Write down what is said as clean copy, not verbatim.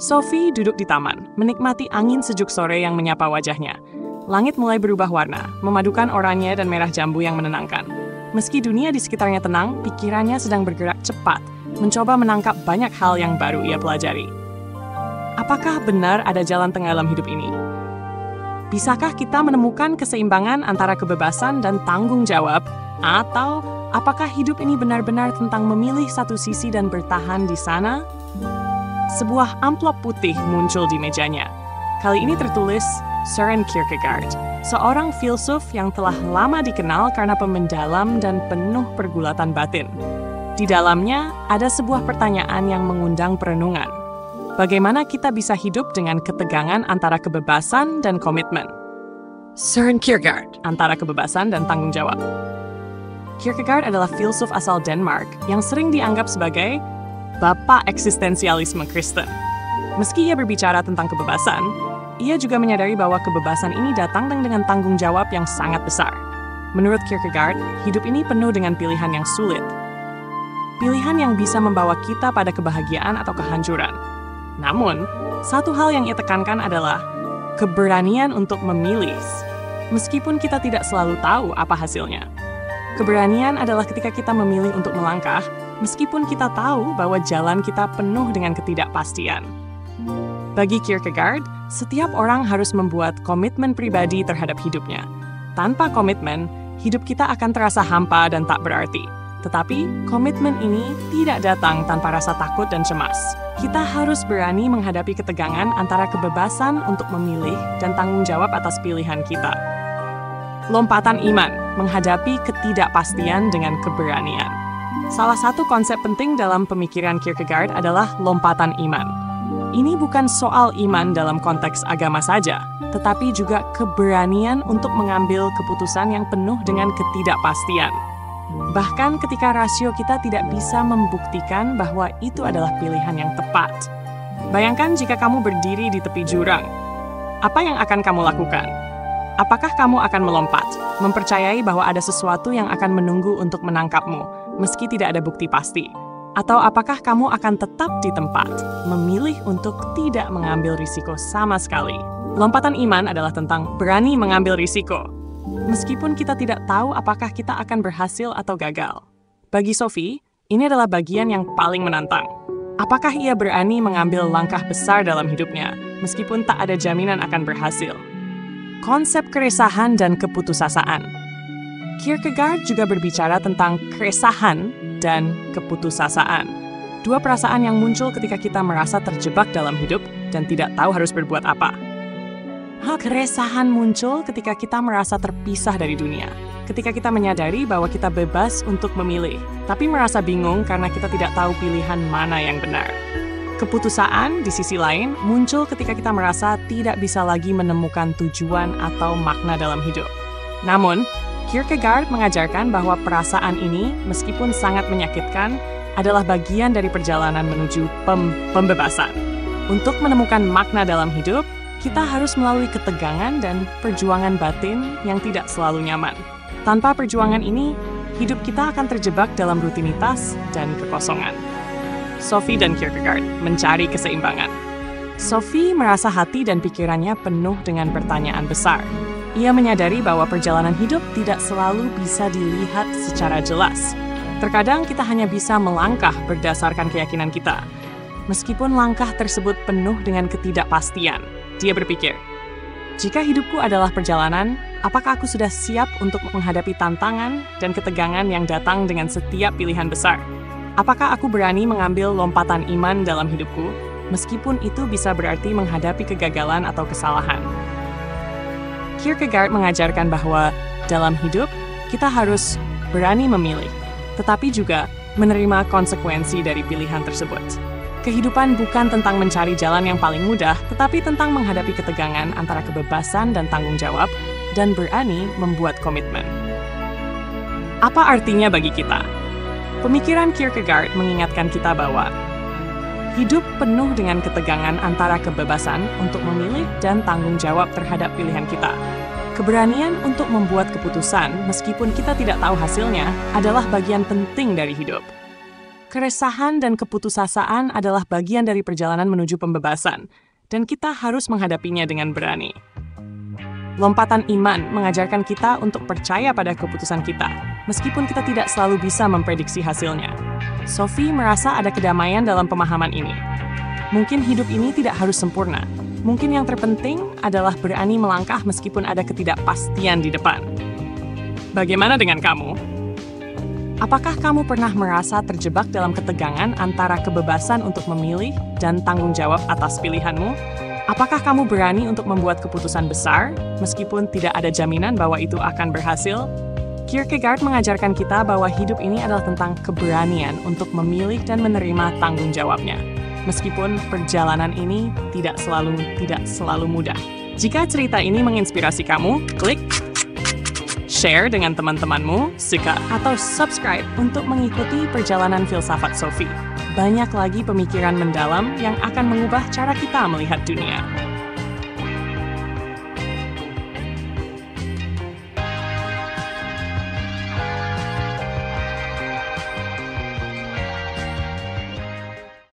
Sophie duduk di taman, menikmati angin sejuk sore yang menyapa wajahnya. Langit mulai berubah warna, memadukan oranye dan merah jambu yang menenangkan. Meski dunia di sekitarnya tenang, pikirannya sedang bergerak cepat, mencoba menangkap banyak hal yang baru ia pelajari. Apakah benar ada jalan tengah dalam hidup ini? Bisakah kita menemukan keseimbangan antara kebebasan dan tanggung jawab? Atau apakah hidup ini benar-benar tentang memilih satu sisi dan bertahan di sana? Sebuah amplop putih muncul di mejanya. Kali ini tertulis Søren Kierkegaard, seorang filsuf yang telah lama dikenal karena pemendalam dan penuh pergulatan batin. Di dalamnya ada sebuah pertanyaan yang mengundang perenungan. Bagaimana kita bisa hidup dengan ketegangan antara kebebasan dan komitmen? Søren Kierkegaard, antara kebebasan dan tanggung jawab. Kierkegaard adalah filsuf asal Denmark yang sering dianggap sebagai bapak eksistensialisme Kristen. Meski ia berbicara tentang kebebasan, ia juga menyadari bahwa kebebasan ini datang dengan tanggung jawab yang sangat besar. Menurut Kierkegaard, hidup ini penuh dengan pilihan yang sulit. Pilihan yang bisa membawa kita pada kebahagiaan atau kehancuran. Namun, satu hal yang ia tekankan adalah keberanian untuk memilih, meskipun kita tidak selalu tahu apa hasilnya. Keberanian adalah ketika kita memilih untuk melangkah, meskipun kita tahu bahwa jalan kita penuh dengan ketidakpastian. Bagi Kierkegaard, setiap orang harus membuat komitmen pribadi terhadap hidupnya. Tanpa komitmen, hidup kita akan terasa hampa dan tak berarti. Tetapi, komitmen ini tidak datang tanpa rasa takut dan cemas. Kita harus berani menghadapi ketegangan antara kebebasan untuk memilih dan tanggung jawab atas pilihan kita. Lompatan iman, menghadapi ketidakpastian dengan keberanian. Salah satu konsep penting dalam pemikiran Kierkegaard adalah lompatan iman. Ini bukan soal iman dalam konteks agama saja, tetapi juga keberanian untuk mengambil keputusan yang penuh dengan ketidakpastian. Bahkan ketika rasio kita tidak bisa membuktikan bahwa itu adalah pilihan yang tepat. Bayangkan jika kamu berdiri di tepi jurang. Apa yang akan kamu lakukan? Apakah kamu akan melompat, mempercayai bahwa ada sesuatu yang akan menunggu untuk menangkapmu, meski tidak ada bukti pasti? Atau apakah kamu akan tetap di tempat, memilih untuk tidak mengambil risiko sama sekali? Lompatan iman adalah tentang berani mengambil risiko, meskipun kita tidak tahu apakah kita akan berhasil atau gagal. Bagi Sophie, ini adalah bagian yang paling menantang. Apakah ia berani mengambil langkah besar dalam hidupnya, meskipun tak ada jaminan akan berhasil? Konsep keresahan dan keputusasaan. Kierkegaard juga berbicara tentang keresahan dan keputusasaan. Dua perasaan yang muncul ketika kita merasa terjebak dalam hidup dan tidak tahu harus berbuat apa. Keresahan muncul ketika kita merasa terpisah dari dunia. Ketika kita menyadari bahwa kita bebas untuk memilih, tapi merasa bingung karena kita tidak tahu pilihan mana yang benar. Keputusasaan, di sisi lain, muncul ketika kita merasa tidak bisa lagi menemukan tujuan atau makna dalam hidup. Namun, Kierkegaard mengajarkan bahwa perasaan ini, meskipun sangat menyakitkan, adalah bagian dari perjalanan menuju pembebasan. Untuk menemukan makna dalam hidup, kita harus melalui ketegangan dan perjuangan batin yang tidak selalu nyaman. Tanpa perjuangan ini, hidup kita akan terjebak dalam rutinitas dan kekosongan. Sophie dan Kierkegaard mencari keseimbangan. Sophie merasa hati dan pikirannya penuh dengan pertanyaan besar. Ia menyadari bahwa perjalanan hidup tidak selalu bisa dilihat secara jelas. Terkadang kita hanya bisa melangkah berdasarkan keyakinan kita. Meskipun langkah tersebut penuh dengan ketidakpastian, dia berpikir, jika hidupku adalah perjalanan, apakah aku sudah siap untuk menghadapi tantangan dan ketegangan yang datang dengan setiap pilihan besar? Apakah aku berani mengambil lompatan iman dalam hidupku, meskipun itu bisa berarti menghadapi kegagalan atau kesalahan? Kierkegaard mengajarkan bahwa dalam hidup, kita harus berani memilih, tetapi juga menerima konsekuensi dari pilihan tersebut. Kehidupan bukan tentang mencari jalan yang paling mudah, tetapi tentang menghadapi ketegangan antara kebebasan dan tanggung jawab, dan berani membuat komitmen. Apa artinya bagi kita? Pemikiran Kierkegaard mengingatkan kita bahwa hidup penuh dengan ketegangan antara kebebasan untuk memilih dan tanggung jawab terhadap pilihan kita. Keberanian untuk membuat keputusan meskipun kita tidak tahu hasilnya adalah bagian penting dari hidup. Keresahan dan keputusasaan adalah bagian dari perjalanan menuju pembebasan, dan kita harus menghadapinya dengan berani. Lompatan iman mengajarkan kita untuk percaya pada keputusan kita, meskipun kita tidak selalu bisa memprediksi hasilnya. Sophie merasa ada kedamaian dalam pemahaman ini. Mungkin hidup ini tidak harus sempurna. Mungkin yang terpenting adalah berani melangkah meskipun ada ketidakpastian di depan. Bagaimana dengan kamu? Apakah kamu pernah merasa terjebak dalam ketegangan antara kebebasan untuk memilih dan tanggung jawab atas pilihanmu? Apakah kamu berani untuk membuat keputusan besar, meskipun tidak ada jaminan bahwa itu akan berhasil? Kierkegaard mengajarkan kita bahwa hidup ini adalah tentang keberanian untuk memilih dan menerima tanggung jawabnya. Meskipun perjalanan ini tidak selalu mudah. Jika cerita ini menginspirasi kamu, klik share dengan teman-temanmu, suka atau subscribe untuk mengikuti perjalanan filsafat Sophie. Banyak lagi pemikiran mendalam yang akan mengubah cara kita melihat dunia.